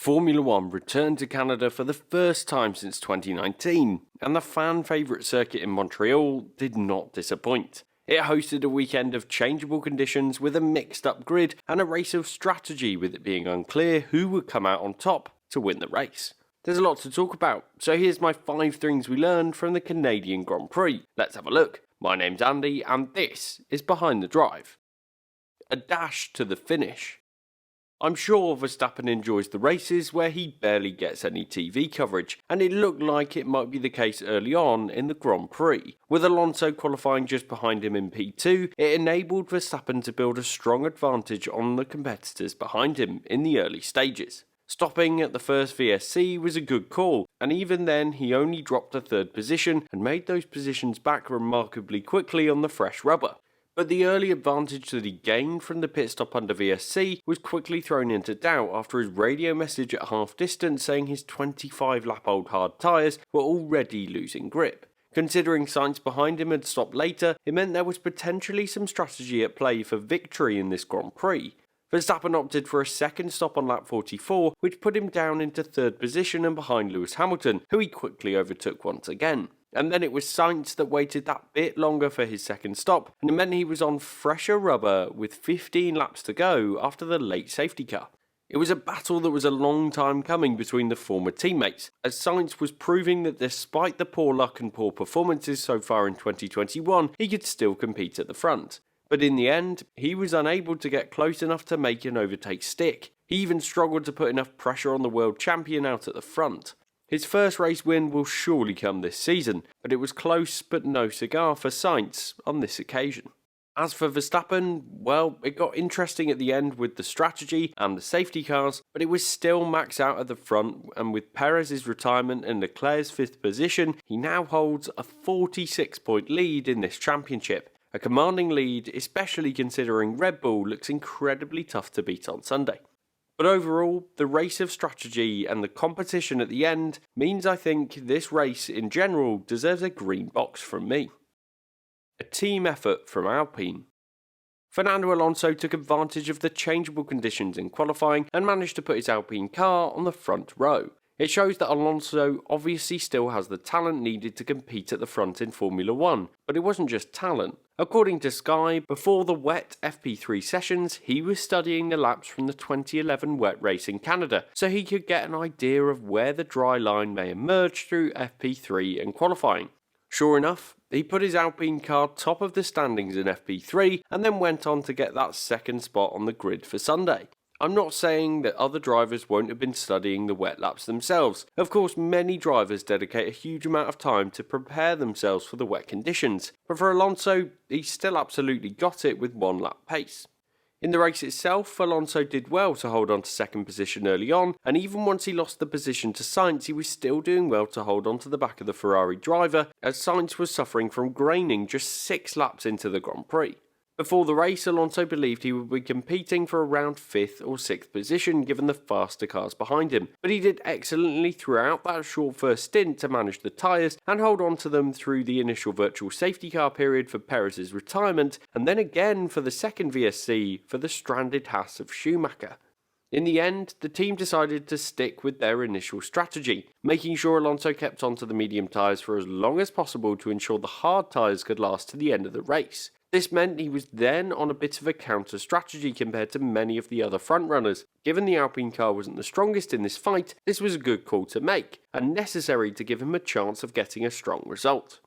Formula One returned to Canada for the first time since 2019, and the fan favourite circuit in Montreal did not disappoint. It hosted a weekend of changeable conditions with a mixed up grid and a race of strategy, with it being unclear who would come out on top to win the race. There's a lot to talk about, so here's my 5 things we learned from the Canadian Grand Prix. Let's have a look. My name's Andy and this is Behind the Drive. A dash to the finish. I'm sure Verstappen enjoys the races where he barely gets any TV coverage, and it looked like it might be the case early on in the Grand Prix. With Alonso qualifying just behind him in P2, it enabled Verstappen to build a strong advantage on the competitors behind him in the early stages. Stopping at the first VSC was a good call, and even then he only dropped a third position and made those positions back remarkably quickly on the fresh rubber. But the early advantage that he gained from the pit stop under VSC was quickly thrown into doubt after his radio message at half distance saying his 25-lap-old hard tyres were already losing grip. Considering Sainz behind him had stopped later, it meant there was potentially some strategy at play for victory in this Grand Prix. Verstappen opted for a second stop on lap 44, which put him down into third position and behind Lewis Hamilton, who he quickly overtook once again. And then it was Sainz that waited that bit longer for his second stop, and it meant he was on fresher rubber with 15 laps to go after the late safety car. It was a battle that was a long time coming between the former teammates, as Sainz was proving that despite the poor luck and poor performances so far in 2021, he could still compete at the front. But in the end, he was unable to get close enough to make an overtake stick. He even struggled to put enough pressure on the world champion out at the front. His first race win will surely come this season, but it was close but no cigar for Sainz on this occasion. As for Verstappen, well, it got interesting at the end with the strategy and the safety cars, but it was still max out at the front, and with Perez's retirement and Leclerc's 5th position, he now holds a 46-point lead in this championship. A commanding lead, especially considering Red Bull looks incredibly tough to beat on Sunday. But overall, the race of strategy and the competition at the end means I think this race in general deserves a green box from me. A team effort from Alpine. Fernando Alonso took advantage of the changeable conditions in qualifying and managed to put his Alpine car on the front row. It shows that Alonso obviously still has the talent needed to compete at the front in Formula One, but it wasn't just talent. According to Sky, before the wet FP3 sessions, he was studying the laps from the 2011 wet race in Canada, so he could get an idea of where the dry line may emerge through FP3 and qualifying. Sure enough, he put his Alpine car top of the standings in FP3 and then went on to get that second spot on the grid for Sunday. I'm not saying that other drivers won't have been studying the wet laps themselves. Of course, many drivers dedicate a huge amount of time to prepare themselves for the wet conditions, but for Alonso, he still absolutely got it with 1 lap pace. In the race itself, Alonso did well to hold on to second position early on, and even once he lost the position to Sainz, he was still doing well to hold on to the back of the Ferrari driver, as Sainz was suffering from graining just 6 laps into the Grand Prix. Before the race, Alonso believed he would be competing for around 5th or 6th position given the faster cars behind him, but he did excellently throughout that short first stint to manage the tyres and hold on to them through the initial virtual safety car period for Perez's retirement, and then again for the second VSC for the stranded Haas of Schumacher. In the end, the team decided to stick with their initial strategy, making sure Alonso kept onto the medium tyres for as long as possible to ensure the hard tyres could last to the end of the race. This meant he was then on a bit of a counter strategy compared to many of the other frontrunners. Given the Alpine car wasn't the strongest in this fight, this was a good call to make, and necessary to give him a chance of getting a strong result.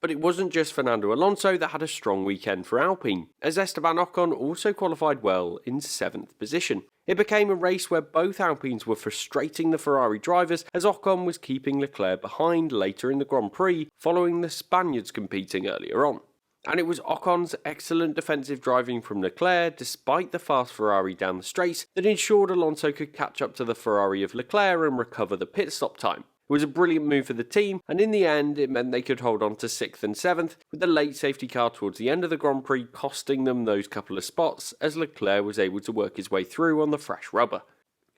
But it wasn't just Fernando Alonso that had a strong weekend for Alpine, as Esteban Ocon also qualified well in 7th position. It became a race where both Alpines were frustrating the Ferrari drivers, as Ocon was keeping Leclerc behind later in the Grand Prix, following the Spaniards competing earlier on. And it was Ocon's excellent defensive driving from Leclerc, despite the fast Ferrari down the straights, that ensured Alonso could catch up to the Ferrari of Leclerc and recover the pit stop time. It was a brilliant move for the team, and in the end it meant they could hold on to 6th and 7th, with the late safety car towards the end of the Grand Prix costing them those couple of spots, as Leclerc was able to work his way through on the fresh rubber.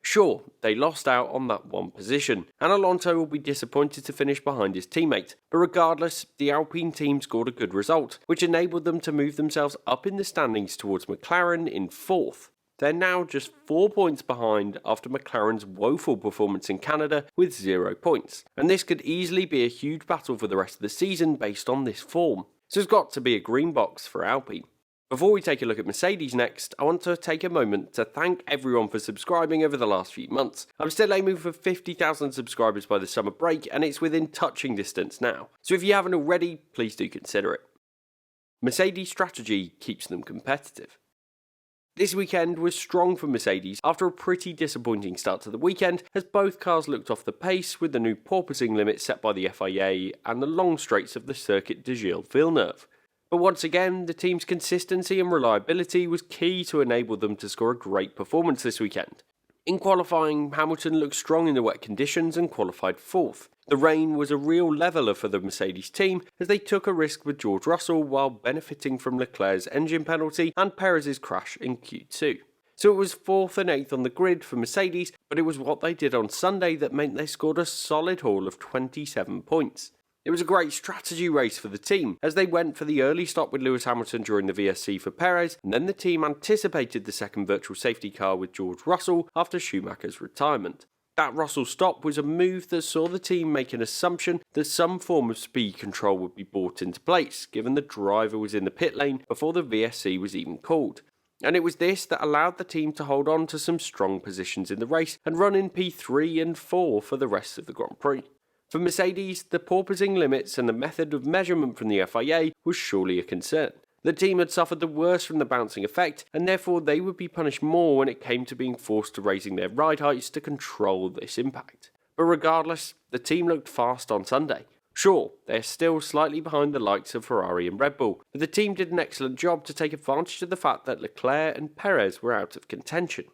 Sure, they lost out on that one position, and Alonso will be disappointed to finish behind his teammate, but regardless, the Alpine team scored a good result, which enabled them to move themselves up in the standings towards McLaren in 4th. they're now just 4 points behind after McLaren's woeful performance in Canada with 0 points, and this could easily be a huge battle for the rest of the season based on this form. So it's got to be a green box for Alpine. Before we take a look at Mercedes next, I want to take a moment to thank everyone for subscribing over the last few months. I'm still aiming for 50,000 subscribers by the summer break, and it's within touching distance now. So if you haven't already, please do consider it. Mercedes' strategy keeps them competitive. This weekend was strong for Mercedes after a pretty disappointing start to the weekend, as both cars looked off the pace with the new porpoising limit set by the FIA and the long straights of the Circuit de Gilles Villeneuve. But once again, the team's consistency and reliability was key to enable them to score a great performance this weekend. In qualifying, Hamilton looked strong in the wet conditions and qualified 4th. The rain was a real leveller for the Mercedes team as they took a risk with George Russell while benefiting from Leclerc's engine penalty and Perez's crash in Q2. So it was 4th and 8th on the grid for Mercedes, but it was what they did on Sunday that meant they scored a solid haul of 27 points. It was a great strategy race for the team, as they went for the early stop with Lewis Hamilton during the VSC for Perez, and then the team anticipated the second virtual safety car with George Russell after Schumacher's retirement. That Russell stop was a move that saw the team make an assumption that some form of speed control would be brought into place, given the driver was in the pit lane before the VSC was even called. And it was this that allowed the team to hold on to some strong positions in the race and run in P3 and 4 for the rest of the Grand Prix. For Mercedes, the porpoising limits and the method of measurement from the FIA was surely a concern. The team had suffered the worst from the bouncing effect, and therefore they would be punished more when it came to being forced to raising their ride heights to control this impact. But regardless, the team looked fast on Sunday. Sure, they're still slightly behind the likes of Ferrari and Red Bull, but the team did an excellent job to take advantage of the fact that Leclerc and Perez were out of contention.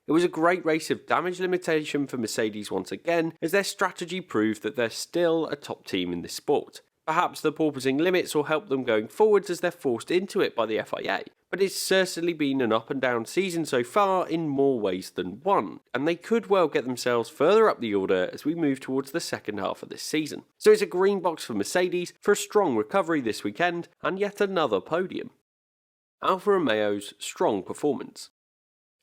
It was a great race of damage limitation for Mercedes once again, as their strategy proved that they're still a top team in this sport. Perhaps the porpoising limits will help them going forwards as they're forced into it by the FIA, but it's certainly been an up and down season so far in more ways than one, and they could well get themselves further up the order as we move towards the second half of this season. So it's a green box for Mercedes for a strong recovery this weekend, and yet another podium. Alfa Romeo's strong performance.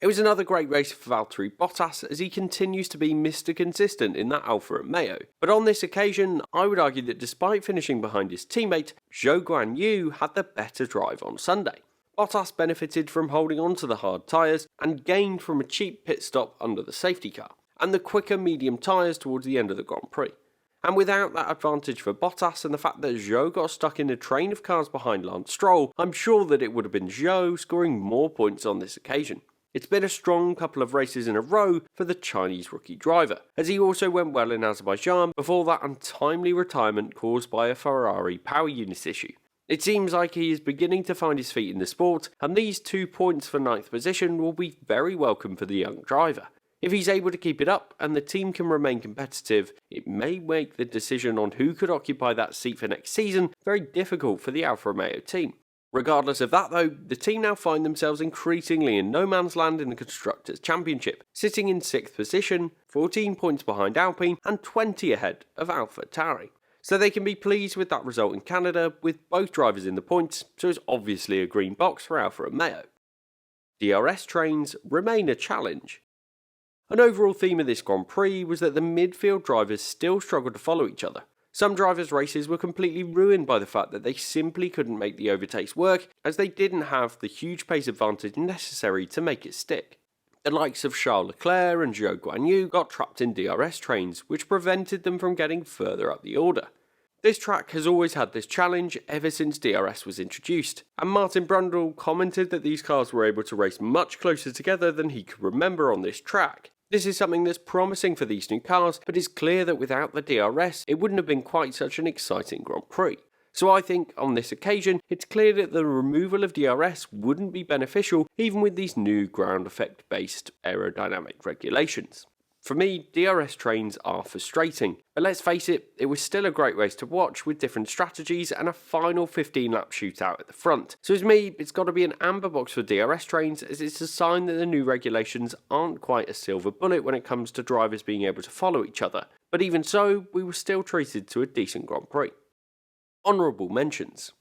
It was another great race for Valtteri Bottas as he continues to be Mr. Consistent in that Alfa Romeo. But on this occasion, I would argue that despite finishing behind his teammate, Zhou Guanyu had the better drive on Sunday. Bottas benefited from holding on to the hard tyres and gained from a cheap pit stop under the safety car, and the quicker medium tyres towards the end of the Grand Prix. And without that advantage for Bottas and the fact that Zhou got stuck in a train of cars behind Lance Stroll, I'm sure that it would have been Zhou scoring more points on this occasion. It's been a strong couple of races in a row for the Chinese rookie driver, as he also went well in Azerbaijan before that untimely retirement caused by a Ferrari power unit issue. It seems like he is beginning to find his feet in the sport, and these 2 points for 9th position will be very welcome for the young driver. If he's able to keep it up and the team can remain competitive, it may make the decision on who could occupy that seat for next season very difficult for the Alfa Romeo team. Regardless of that though, the team now find themselves increasingly in no man's land in the Constructors' Championship, sitting in 6th position, 14 points behind Alpine and 20 ahead of AlphaTauri. So they can be pleased with that result in Canada with both drivers in the points, so it's obviously a green box for Alfa Romeo. DRS trains remain a challenge. An overall theme of this Grand Prix was that the midfield drivers still struggled to follow each other. Some drivers' races were completely ruined by the fact that they simply couldn't make the overtakes work, as they didn't have the huge pace advantage necessary to make it stick. The likes of Charles Leclerc and Zhou Guanyu got trapped in DRS trains, which prevented them from getting further up the order. This track has always had this challenge ever since DRS was introduced, and Martin Brundle commented that these cars were able to race much closer together than he could remember on this track. This is something that's promising for these new cars, but it's clear that without the DRS, it wouldn't have been quite such an exciting Grand Prix. So I think, on this occasion, it's clear that the removal of DRS wouldn't be beneficial even with these new ground effect based aerodynamic regulations. For me, DRS trains are frustrating, but let's face it, it was still a great race to watch with different strategies and a final 15-lap shootout at the front. So as me, it's got to be an amber box for DRS trains, as it's a sign that the new regulations aren't quite a silver bullet when it comes to drivers being able to follow each other. But even so, we were still treated to a decent Grand Prix. Honourable Mentions.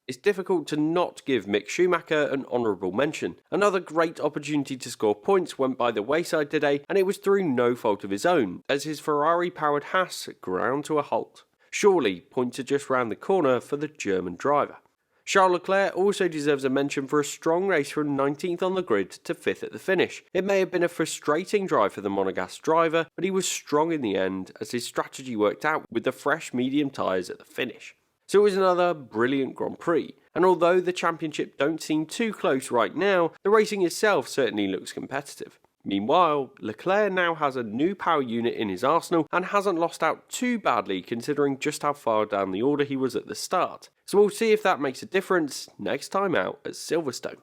It's difficult to not give Mick Schumacher an honourable mention. Another great opportunity to score points went by the wayside today, and it was through no fault of his own, as his Ferrari-powered Haas ground to a halt. Surely, points are just round the corner for the German driver. Charles Leclerc also deserves a mention for a strong race from 19th on the grid to 5th at the finish. It may have been a frustrating drive for the Monegasque driver, but he was strong in the end as his strategy worked out with the fresh medium tyres at the finish. So it was another brilliant Grand Prix, and although the championship don't seem too close right now, the racing itself certainly looks competitive. Meanwhile, Leclerc now has a new power unit in his arsenal and hasn't lost out too badly considering just how far down the order he was at the start. So we'll see if that makes a difference next time out at Silverstone.